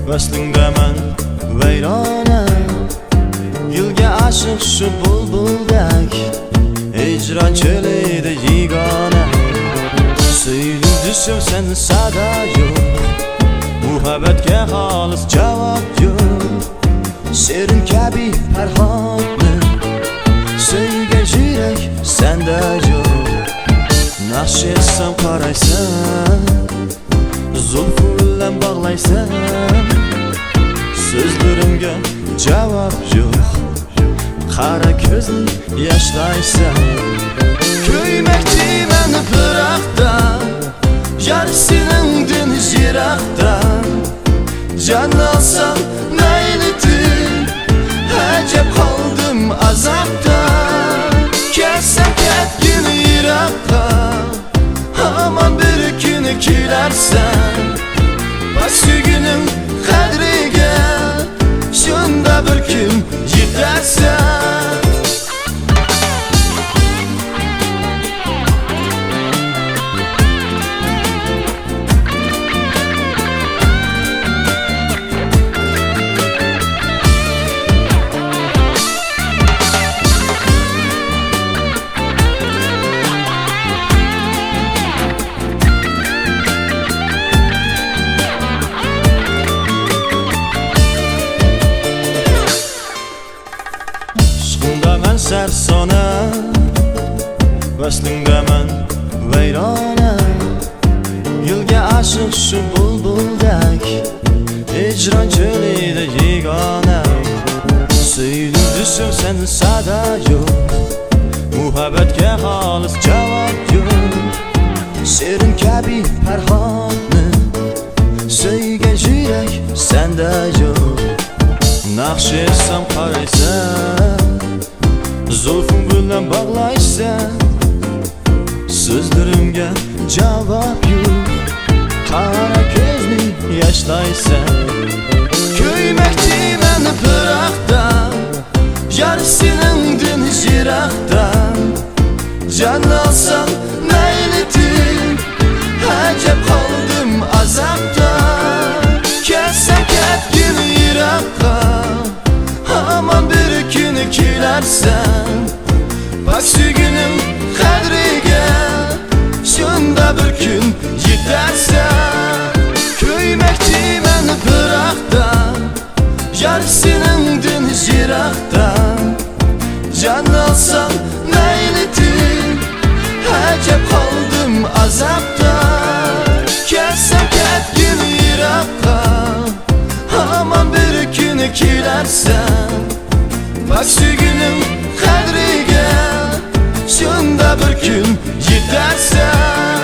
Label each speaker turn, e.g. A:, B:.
A: Vaslingdaman vayrona, yilga aşık şu bulbuldek, hicran çölüde yigana. Söyledim düşüm sen sada yok, muhabbetke halis cevap yok. Serin kabi perhanlı, söyge yürek sende yok. Nakş etsem karaysan, zulfü bilen bağlaysan, sözlerimge cevap yok. Qara ko'zing yoshlaysan. Ko'ymekçi meni firaqdan, yar seningdan yiroqdan. Jon olsam maylidir, ajab qoldim azobdan. Kelsam ketgin yiroqqa, hamon bir kun kelarsan. Bak suyguning qadriga, shunda bir kun yetarsan. Suqundaman sarsona, vaslingdaman vayrona. Yilga aşık şu bulbuldek, hicran çölüde yigana. Söyledim düşüm sen sada yok, muhabbetke halis cevap yok. Serin kabi perhanlı, söyge yürek sende yok. Nakş etsem karaysan, zulfün bilen bağlaysan, sözlerimge cevap yok. Qara ko'zing yoshlaysan. Ko'ymekçi meni firaqdan, yar seningdan yiroqdan. Jon olsam maylidir, ajab qoldim azobdan. Kelsam ketgin yiroqqa, hamon bir kun kelarsan. Bak suyguning qadriga, shunda bir kun yetarsan. Ko'ymekçi meni firaqdan, yar seningdan yiroqdan. Jon olsam maylidir, ajab qoldim azobdan. Kelsam ketgin yiroqqa, hamon bir kun kelarsan. Bak suyguning qadriga, shunda bir kun yetarsan.